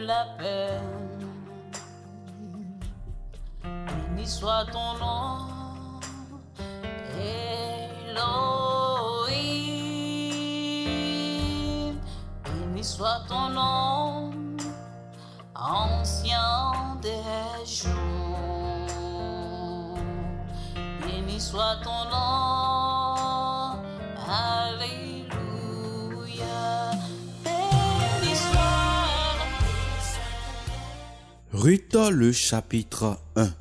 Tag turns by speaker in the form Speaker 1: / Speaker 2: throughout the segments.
Speaker 1: la paix. Béni soit ton nom, Elohim. Béni soit ton nom, ancien des jours. Béni soit ton nom, alléluia. Béni soit.
Speaker 2: Ruth, le chapitre 1.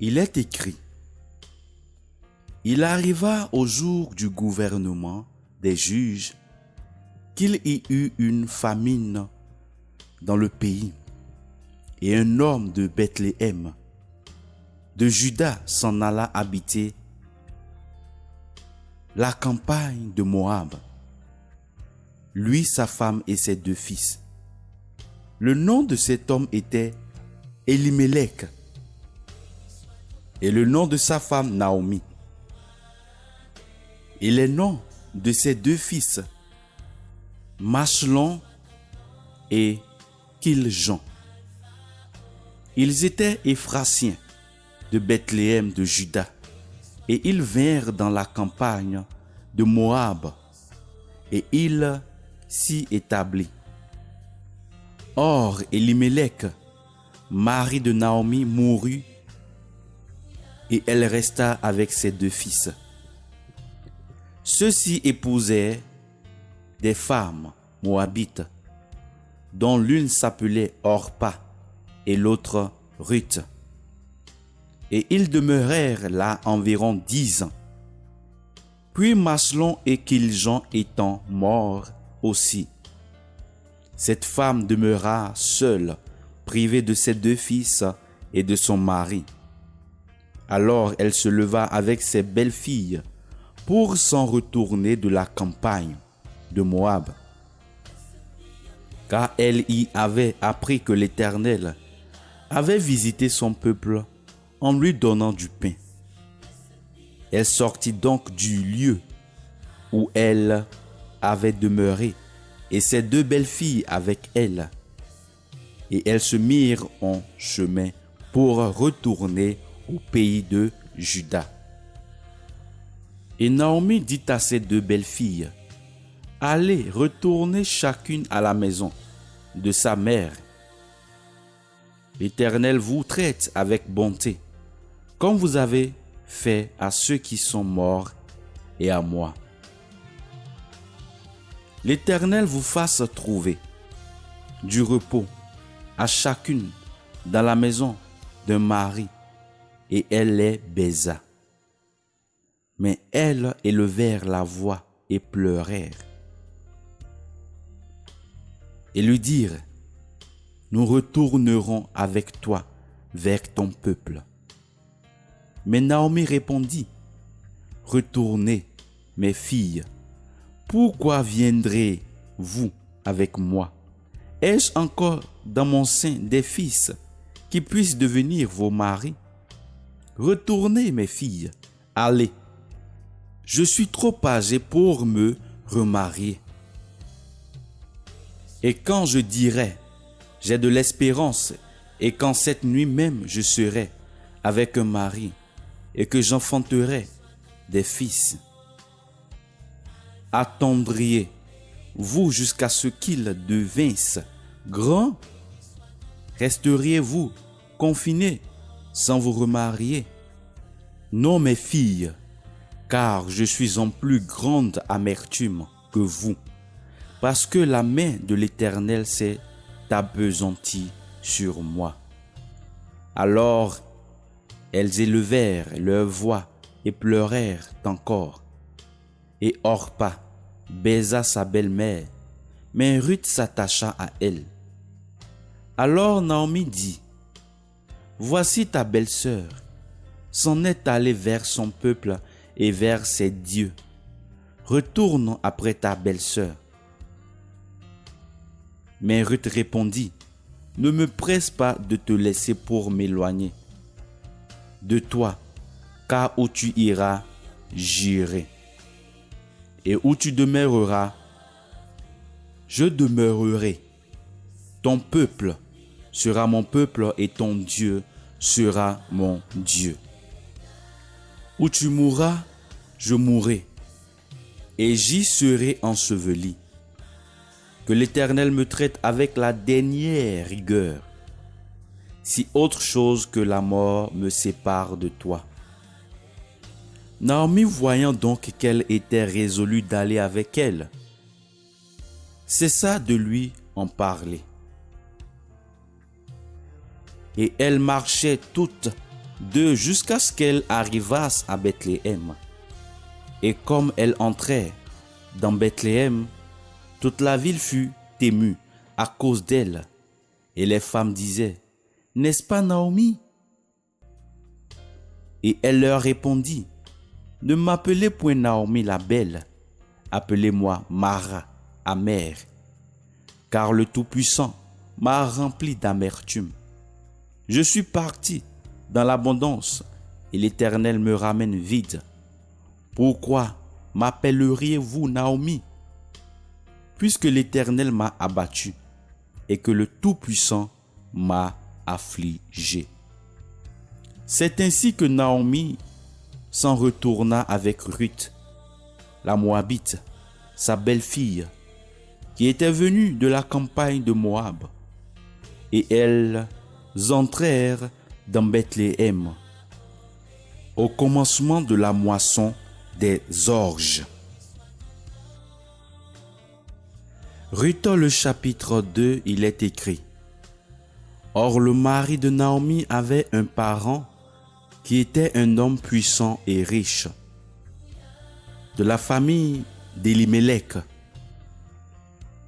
Speaker 2: Il est écrit: Il arriva au jour du gouvernement des juges qu'il y eut une famine dans le pays, et un homme de Bethléem, de Juda, s'en alla habiter la campagne de Moab, lui, sa femme et ses 2 fils. Le nom de cet homme était Elimelech, et le nom de sa femme Naomi. Et les noms de ses 2 fils, Machlon et Kiljon. Ils étaient Éphrasiens de Bethléem de Juda, et ils vinrent dans la campagne de Moab, et ils s'y établirent. Or, Elimelech, mari de Naomi, mourut, et elle resta avec ses 2 fils. Ceux-ci épousaient des femmes moabites, dont l'une s'appelait Orpa et l'autre Ruth. Et ils demeurèrent là environ 10 ans. Puis Machlon et Kiljon étant morts aussi, cette femme demeura seule, privée de ses 2 fils et de son mari. Alors elle se leva avec ses belles-filles pour s'en retourner de la campagne de Moab, car elle y avait appris que l'Éternel avait visité son peuple en lui donnant du pain. Elle sortit donc du lieu où elle avait demeuré, et ses 2 belles-filles avec elle, et elles se mirent en chemin pour retourner au pays de Juda. Et Naomi dit à ses 2 belles-filles: Allez, retournez chacune à la maison de sa mère. L'Éternel vous traite avec bonté, comme vous avez fait à ceux qui sont morts et à moi. L'Éternel vous fasse trouver du repos à chacune dans la maison d'un mari. Et elle les baisa. Mais elles élevèrent la voix et pleurèrent, et lui dirent: Nous retournerons avec toi vers ton peuple. Mais Naomi répondit: Retournez, mes filles. Pourquoi viendrez-vous avec moi? Ai-je encore dans mon sein des fils qui puissent devenir vos maris? Retournez, mes filles, allez. Je suis trop âgée pour me remarier. Et quand je dirai: J'ai de l'espérance, et quand cette nuit même je serai avec un mari, et que j'enfanterai des fils, attendriez-vous jusqu'à ce qu'ils devinssent grands? Resteriez-vous confinés sans vous remarier? Non, mes filles, car je suis en plus grande amertume que vous, parce que la main de l'Éternel s'est appesantie sur moi. Alors elles élevèrent leur voix et pleurèrent encore. Et Orpa baisa sa belle-mère, mais Ruth s'attacha à elle. Alors Naomi dit: Voici ta belle-sœur s'en est allée vers son peuple et vers ses dieux. Retourne après ta belle-sœur. Mais Ruth répondit: Ne me presse pas de te laisser pour m'éloigner de toi, car où tu iras, j'irai, et où tu demeureras, je demeurerai. ton peuple sera mon peuple et ton Dieu sera mon Dieu. Où tu mourras, je mourrai, et j'y serai enseveli. Que l'Éternel me traite avec la dernière rigueur, si autre chose que la mort me sépare de toi. Naomi, voyant donc qu'elle était résolue d'aller avec elle, cessa de lui en parler. Et elles marchaient toutes deux jusqu'à ce qu'elles arrivassent à Bethléem. Et comme elles entrèrent dans Bethléem, toute la ville fut émue à cause d'elles. Et les femmes disaient, « N'est-ce pas Naomi ?» Et elle leur répondit, « Ne m'appelez point Naomi la belle, appelez-moi Mara, amère, car le Tout-Puissant m'a rempli d'amertume. Je suis parti dans l'abondance et l'Éternel me ramène vide. Pourquoi m'appelleriez-vous Naomi, puisque l'Éternel m'a abattu et que le Tout-Puissant m'a affligé. » C'est ainsi que Naomi s'en retourna avec Ruth, la Moabite, sa belle-fille, qui était venue de la campagne de Moab. Et elles entrèrent dans Bethléem au commencement de la moisson des orges. Ruth, le chapitre 2, il est écrit: Or le mari de Naomi avait un parent qui était un homme puissant et riche, de la famille d'Elimelech.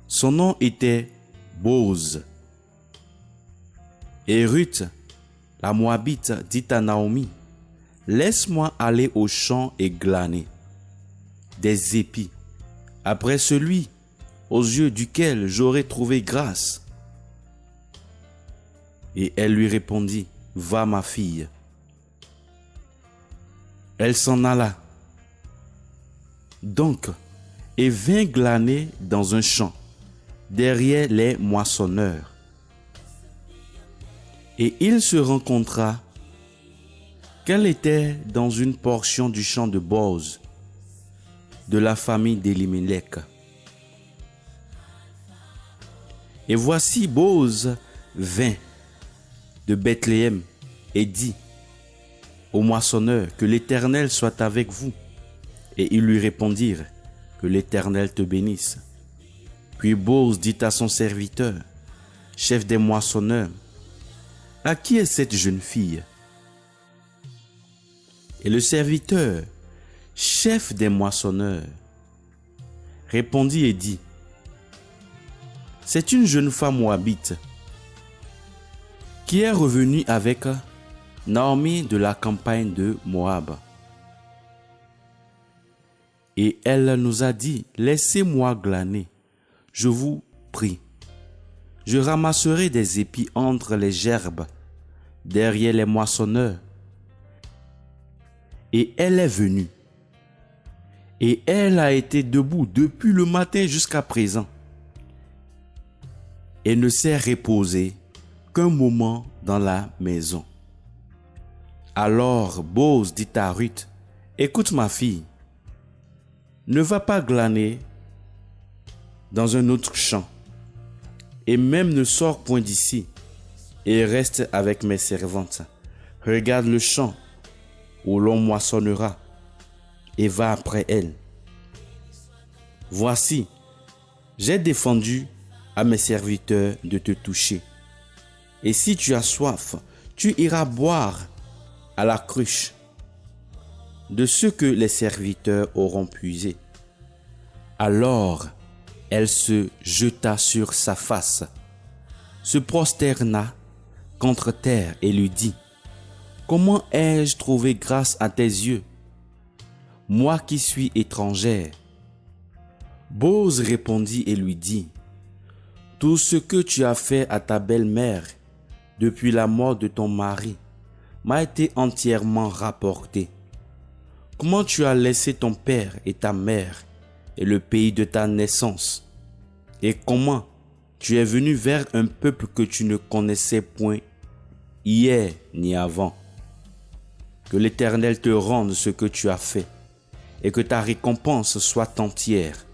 Speaker 2: Son nom était Boz. Et Ruth, la Moabite, dit à Naomi, « Laisse-moi aller au champ et glaner des épis après celui aux yeux duquel j'aurai trouvé grâce. » Et elle lui répondit, « Va, ma fille. » Elle s'en alla donc et vint glaner dans un champ derrière les moissonneurs. Et il se rencontra qu'elle était dans une portion du champ de Boz, de la famille d'Elimelech. Et voici Boz vint de Bethléem et dit aux moissonneurs, « Que l'Éternel soit avec vous. » Et ils lui répondirent, « Que l'Éternel te bénisse. » Puis Boz dit à son serviteur, chef des moissonneurs, « À qui est cette jeune fille ?» Et le serviteur, chef des moissonneurs, répondit et dit, « C'est une jeune femme moabite qui est revenue avec Naomi de la campagne de Moab. Et elle nous a dit, laissez-moi glaner, je vous prie. Je ramasserai des épis entre les gerbes, derrière les moissonneurs. Et elle est venue. Et elle a été debout depuis le matin jusqu'à présent. Et ne s'est reposée qu'un moment dans la maison. Alors Boz dit à Ruth, « Écoute ma fille, ne va pas glaner dans un autre champ, et même ne sors point d'ici, et reste avec mes servantes. Regarde le champ où l'on moissonnera, et va après elle. Voici, j'ai défendu à mes serviteurs de te toucher. Et si tu as soif, tu iras boire à la cruche de ce que les serviteurs auront puisé. » Alors elle se jeta sur sa face, se prosterna contre terre et lui dit, « Comment ai-je trouvé grâce à tes yeux, moi qui suis étrangère ?» Boz répondit et lui dit, « Tout ce que tu as fait à ta belle-mère depuis la mort de ton mari m'a été entièrement rapporté. Comment tu as laissé ton père et ta mère et le pays de ta naissance, et comment tu es venu vers un peuple que tu ne connaissais point hier ni avant. Que l'Éternel te rende ce que tu as fait et que ta récompense soit entière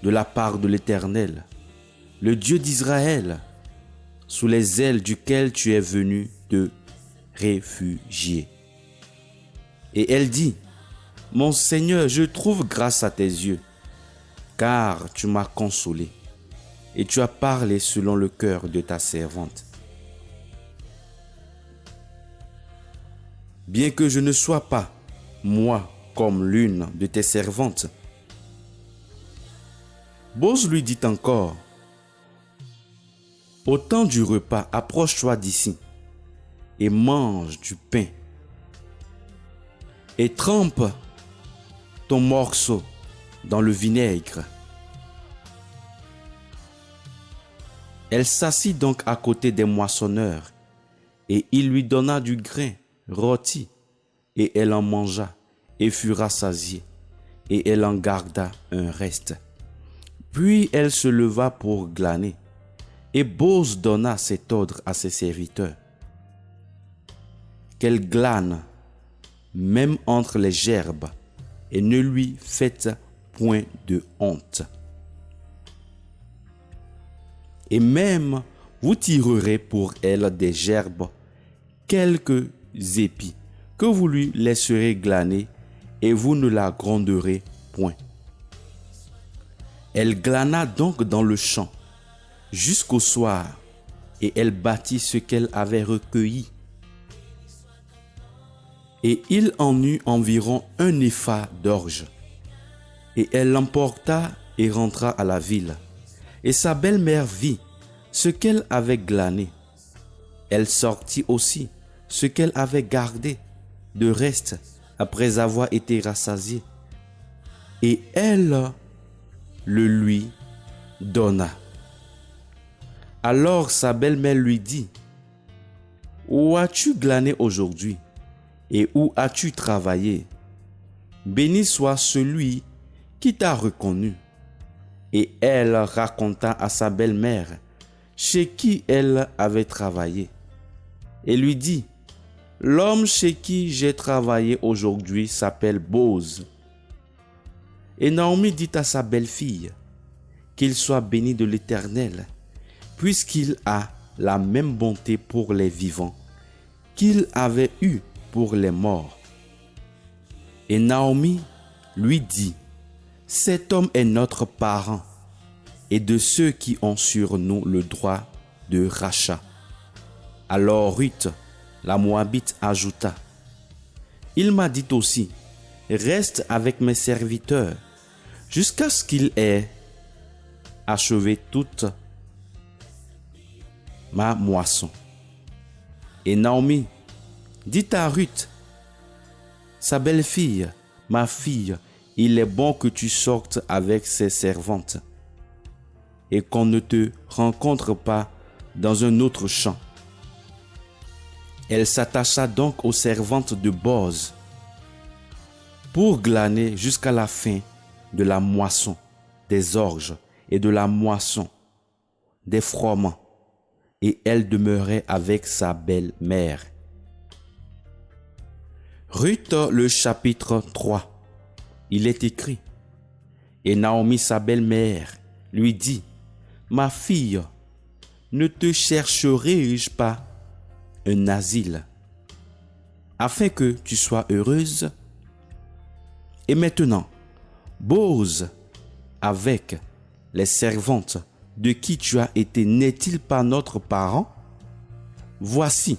Speaker 2: de la part de l'Éternel, le Dieu d'Israël, sous les ailes duquel tu es venu te réfugier. Et elle dit, mon Seigneur, je trouve grâce à tes yeux, car tu m'as consolé et tu as parlé selon le cœur de ta servante. Bien que je ne sois pas, moi, comme l'une de tes servantes. Bose lui dit encore, au temps du repas, approche-toi d'ici et mange du pain et trempe ton morceau dans le vinaigre. Elle s'assit donc à côté des moissonneurs et il lui donna du grain rôti et elle en mangea et fut rassasiée et elle en garda un reste. Puis elle se leva pour glaner et Bose donna cet ordre à ses serviteurs. Qu'elle glane même entre les gerbes et ne lui faites point de honte. Et même vous tirerez pour elle des gerbes quelques épis que vous lui laisserez glaner et vous ne la gronderez point. Elle glana donc dans le champ jusqu'au soir et elle bâtit ce qu'elle avait recueilli. Et il en eut environ un épha d'orge. Et elle l'emporta et rentra à la ville. Et sa belle-mère vit ce qu'elle avait glané. Elle sortit aussi ce qu'elle avait gardé de reste après avoir été rassasiée. Et elle le lui donna. Alors sa belle-mère lui dit, où as-tu glané aujourd'hui et où as-tu travaillé? Béni soit celui qui t'a reconnu. Et elle raconta à sa belle-mère chez qui elle avait travaillé. Et lui dit, l'homme chez qui j'ai travaillé aujourd'hui s'appelle Bose. Et Naomi dit à sa belle-fille, qu'il soit béni de l'Éternel, puisqu'il a la même bonté pour les vivants qu'il avait eu pour les morts. Et Naomi lui dit, cet homme est notre parent et de ceux qui ont sur nous le droit de rachat. Alors Ruth, la Moabite, ajouta, il m'a dit aussi, reste avec mes serviteurs jusqu'à ce qu'il ait achevé toute ma moisson. Et Naomi dit à Ruth, sa belle-fille, ma fille, il est bon que tu sortes avec ses servantes et qu'on ne te rencontre pas dans un autre champ. Elle s'attacha donc aux servantes de Bose pour glaner jusqu'à la fin de la moisson des orges et de la moisson des froment, et elle demeurait avec sa belle-mère. Ruth, le chapitre 3. Il est écrit, et Naomi, sa belle-mère, lui dit, ma fille, ne te chercherai-je pas un asile, afin que tu sois heureuse? Et maintenant, Bose, avec les servantes de qui tu as été, n'est-il pas notre parent? Voici,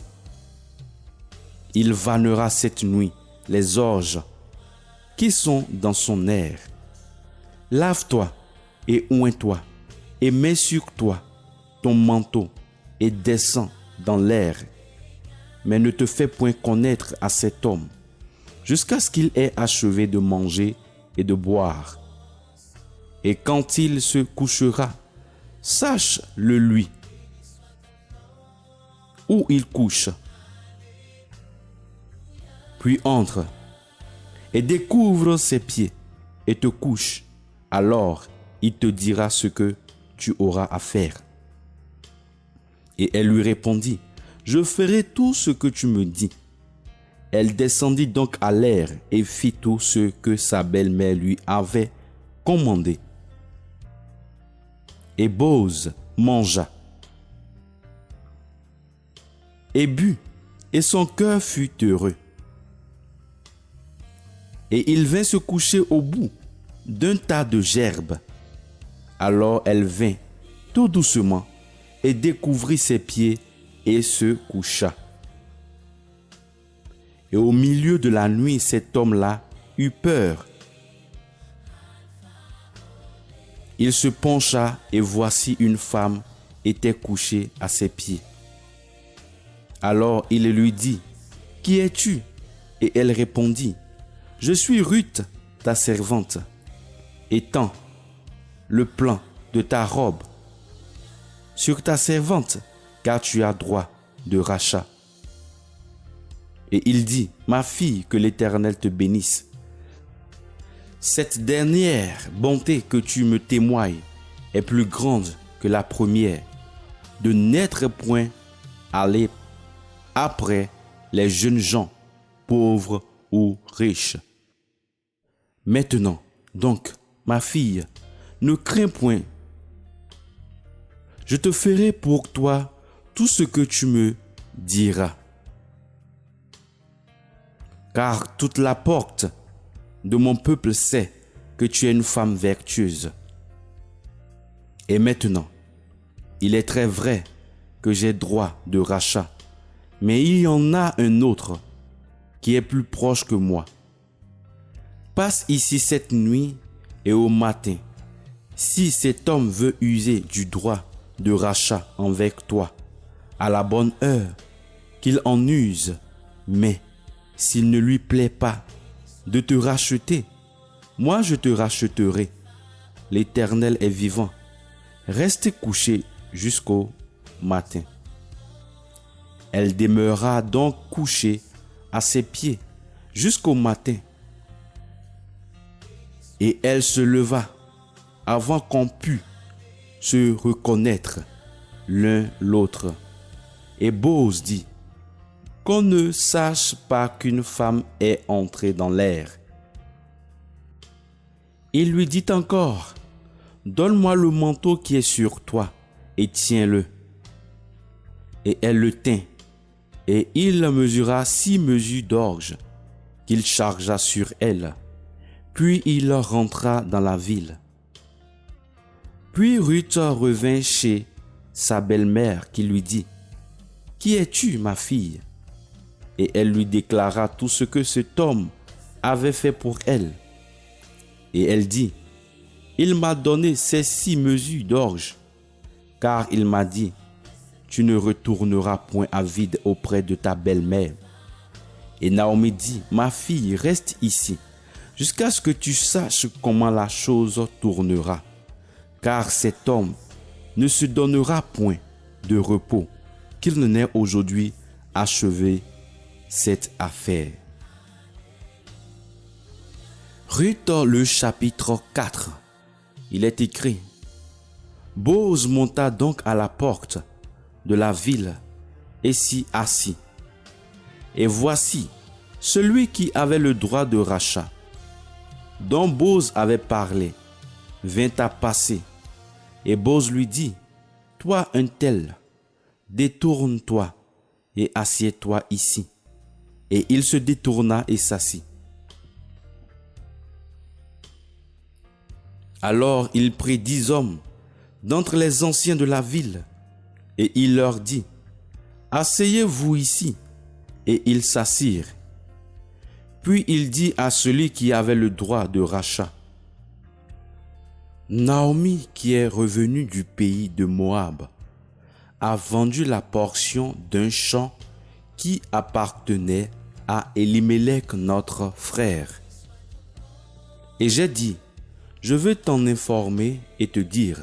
Speaker 2: il vannera cette nuit les orges qui sont dans son air. Lave-toi et oins-toi, et mets sur toi ton manteau, et descends dans l'air. Mais ne te fais point connaître à cet homme, jusqu'à ce qu'il ait achevé de manger et de boire. Et quand il se couchera, sache-le lui, où il couche. Puis entre et découvre ses pieds et te couche. Alors il te dira ce que tu auras à faire. Et elle lui répondit, « Je ferai tout ce que tu me dis. » Elle descendit donc à l'air et fit tout ce que sa belle-mère lui avait commandé. Et Bose mangea et but, et son cœur fut heureux. Et il vint se coucher au bout d'un tas de gerbes. Alors elle vint tout doucement et découvrit ses pieds et se coucha. Et au milieu de la nuit, cet homme-là eut peur. Il se pencha et voici une femme était couchée à ses pieds. Alors il lui dit, « Qui es-tu » Et elle répondit, « Je suis Ruth, ta servante. Étends le plan de ta robe sur ta servante, car tu as droit de rachat. » Et il dit, « Ma fille, que l'Éternel te bénisse. Cette dernière bonté que tu me témoignes est plus grande que la première, de n'être point allé après les jeunes gens, pauvres ou riches. Maintenant, donc, ma fille, ne crains point. Je te ferai pour toi tout ce que tu me diras. Car toute la porte de mon peuple sait que tu es une femme vertueuse. Et maintenant, il est très vrai que j'ai droit de rachat, mais il y en a un autre qui est plus proche que moi. Passe ici cette nuit et au matin, si cet homme veut user du droit de rachat avec toi, à la bonne heure, qu'il en use, mais s'il ne lui plaît pas de te racheter, moi je te racheterai. L'Éternel est vivant. Reste couché jusqu'au matin. Elle demeura donc couchée à ses pieds jusqu'au matin. Et elle se leva avant qu'on pût se reconnaître l'un l'autre. Et Bose dit, « Qu'on ne sache pas qu'une femme est entrée dans l'air. » Il lui dit encore, « Donne-moi le manteau qui est sur toi et tiens-le. » Et elle le tint, et il mesura 6 mesures d'orge qu'il chargea sur elle. Puis il rentra dans la ville. Puis Ruth revint chez sa belle-mère qui lui dit, « Qui es-tu, ma fille ?» Et elle lui déclara tout ce que cet homme avait fait pour elle. Et elle dit, « Il m'a donné ces 6 mesures d'orge, car il m'a dit, tu ne retourneras point à vide auprès de ta belle-mère. » Et Naomi dit, « Ma fille, reste ici, jusqu'à ce que tu saches comment la chose tournera, car cet homme ne se donnera point de repos, qu'il ne n'ait aujourd'hui achevé cette affaire. » Ruth, le chapitre 4. Il est écrit, « Bose monta donc à la porte de la ville et s'y assit. Et voici, celui qui avait le droit de rachat, dont Bose avait parlé, vint à passer. Et Bose lui dit, « Toi un tel, détourne-toi et assieds-toi ici. » Et il se détourna et s'assit. Alors il prit 10 hommes d'entre les anciens de la ville, et il leur dit, « Asseyez-vous ici. » Et ils s'assirent. Puis il dit à celui qui avait le droit de rachat, « Naomi, qui est revenue du pays de Moab, a vendu la portion d'un champ qui appartenait à Elimelech notre frère. Et j'ai dit, je veux t'en informer et te dire,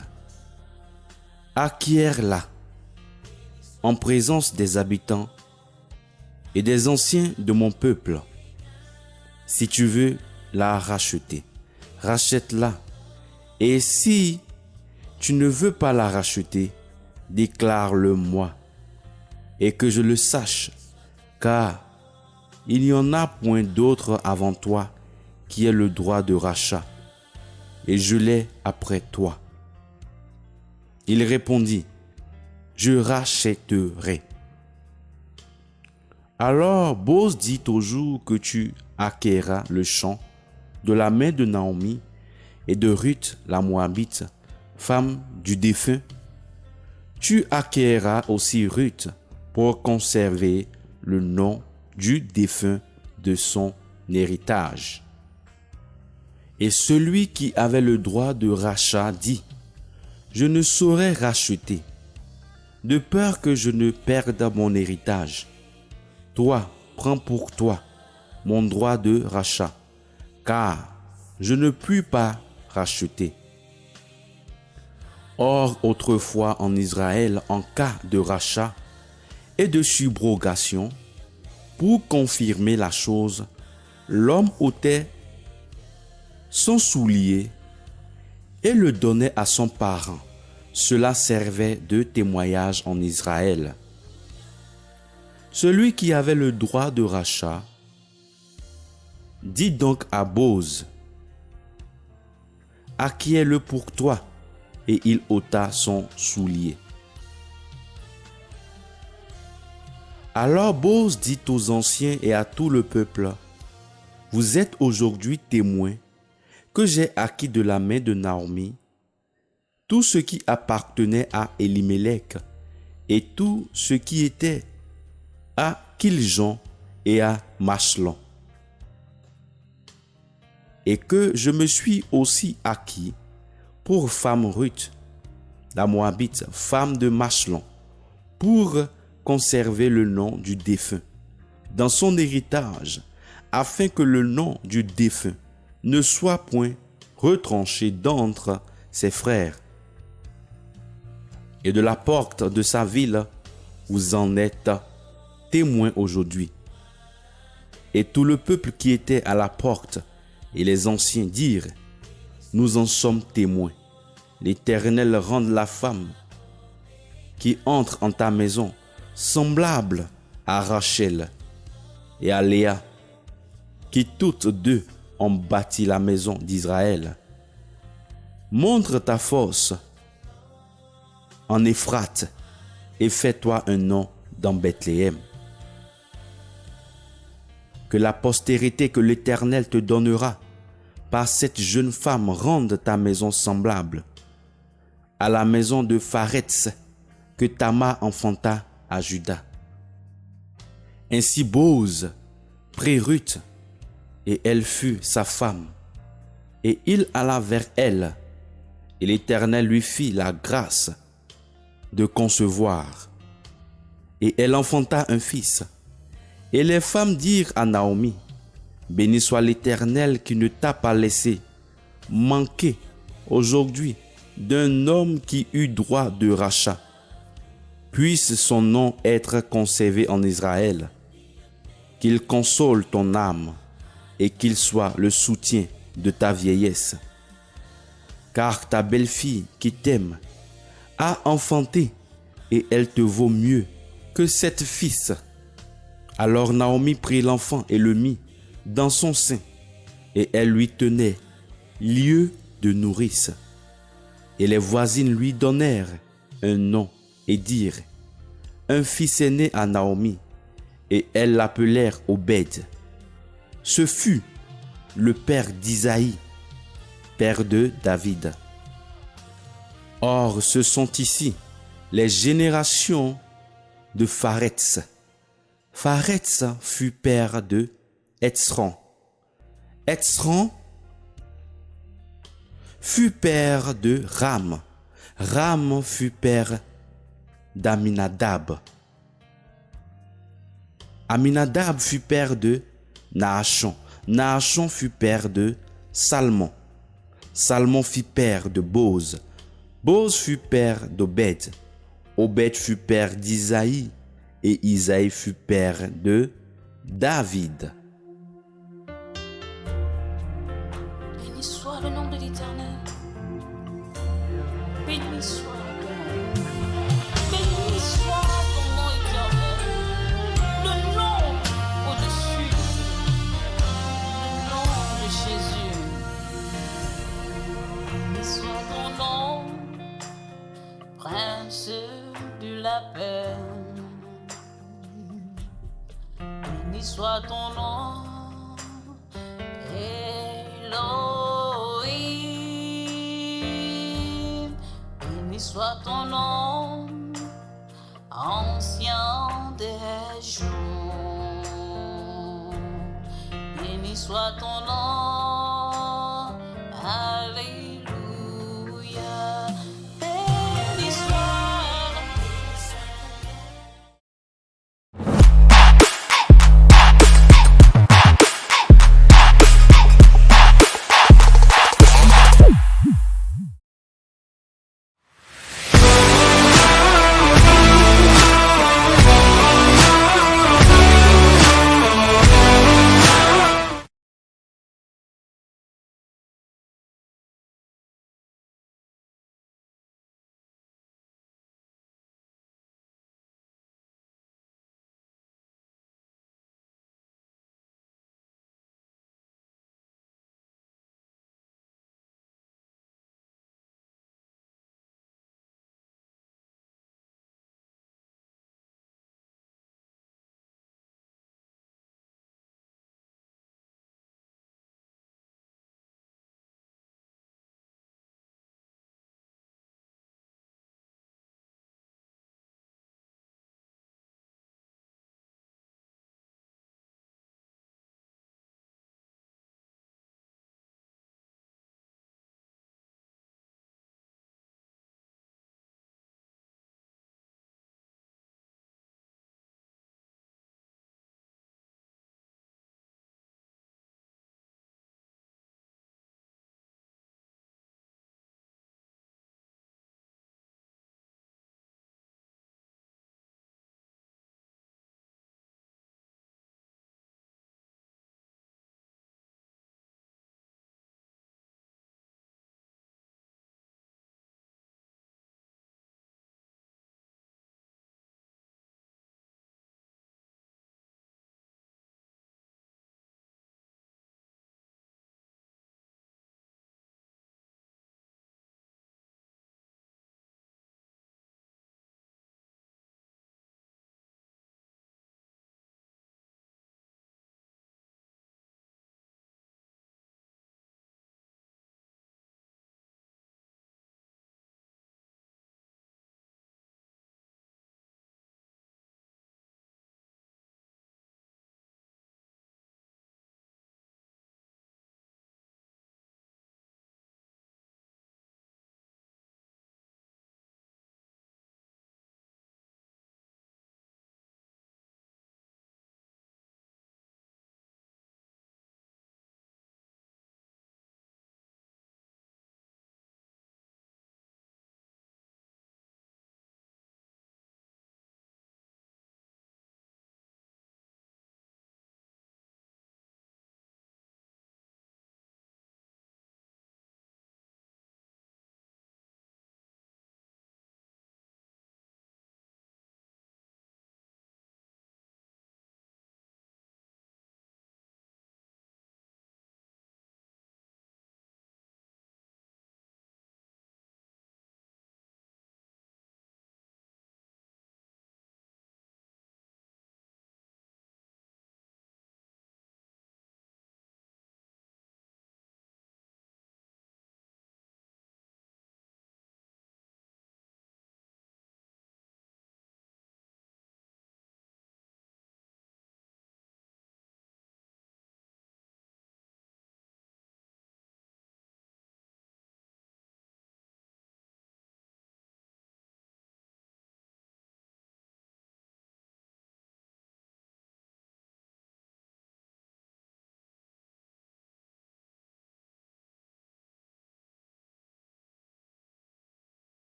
Speaker 2: acquiers-la en présence des habitants et des anciens de mon peuple. Si tu veux la racheter, rachète-la. Et si tu ne veux pas la racheter, déclare-le-moi et que je le sache, car il n'y en a point d'autre avant toi qui ait le droit de rachat, et je l'ai après toi. Il répondit, je rachèterai. Alors Bose dit au jour que tu acquerras le champ de la main de Naomi et de Ruth la Moabite, femme du défunt, tu acquerras aussi Ruth pour conserver le nom du défunt de son héritage. Et celui qui avait le droit de rachat dit, je ne saurais racheter, de peur que je ne perde mon héritage. Toi, prends pour toi mon droit de rachat, car je ne puis pas racheter. Or, autrefois en Israël, en cas de rachat et de subrogation, pour confirmer la chose, l'homme ôtait son soulier et le donnait à son parent. Cela servait de témoignage en Israël. Celui qui avait le droit de rachat dit donc à Bose, acquiers-le pour toi, et il ôta son soulier. Alors Bose dit aux anciens et à tout le peuple, vous êtes aujourd'hui témoins que j'ai acquis de la main de Naomi tout ce qui appartenait à Elimelech et tout ce qui était à Kiljon et à Machlon, et que je me suis aussi acquis pour femme Ruth, la Moabite, femme de Machlon, pour conserver le nom du défunt dans son héritage, afin que le nom du défunt ne soit point retranché d'entre ses frères. Et de la porte de sa ville, vous en êtes témoins aujourd'hui. Et tout le peuple qui était à la porte et les anciens dirent, nous en sommes témoins. L'Éternel rende la femme qui entre en ta maison semblable à Rachel et à Léa, qui toutes deux ont bâti la maison d'Israël. Montre ta force en Éphrate et fais-toi un nom dans Bethléem. Que la postérité que l'Éternel te donnera par cette jeune femme rende ta maison semblable à la maison de Pharetz que Tamar enfanta à Juda. Ainsi Bose prit Ruth, et elle fut sa femme, et il alla vers elle, et l'Éternel lui fit la grâce de concevoir, et elle enfanta un fils. Et les femmes dirent à Naomi, béni soit l'Éternel qui ne t'a pas laissé manquer aujourd'hui d'un homme qui eut droit de rachat. Puisse son nom être conservé en Israël, qu'il console ton âme et qu'il soit le soutien de ta vieillesse. Car ta belle-fille qui t'aime a enfanté et elle te vaut mieux que 7 fils. Alors Naomi prit l'enfant et le mit dans son sein, et elle lui tenait lieu de nourrice. Et les voisines lui donnèrent un nom et dirent, un fils est né à Naomi, et elles l'appelèrent Obed. Ce fut le père d'Isaïe, père de David. Or, ce sont ici les générations de Pharetz. Pharetz fut père de Hetzron. Hetzron fut père de Ram. Ram fut père d'Aminadab. Aminadab fut père de Naashon. Naashon fut père de Salmon. Salmon fut père de Bose. Bose fut père d'Obed. Obed fut père d'Isaïe. Et Isaïe fut père de David.
Speaker 1: Béni soit le nom de l'Éternel. Béni soit ton nom. Béni soit ton nom éternel. paix. Béni soit ton nom, Elohim. Béni soit ton nom, ancien des jours. Béni soit ton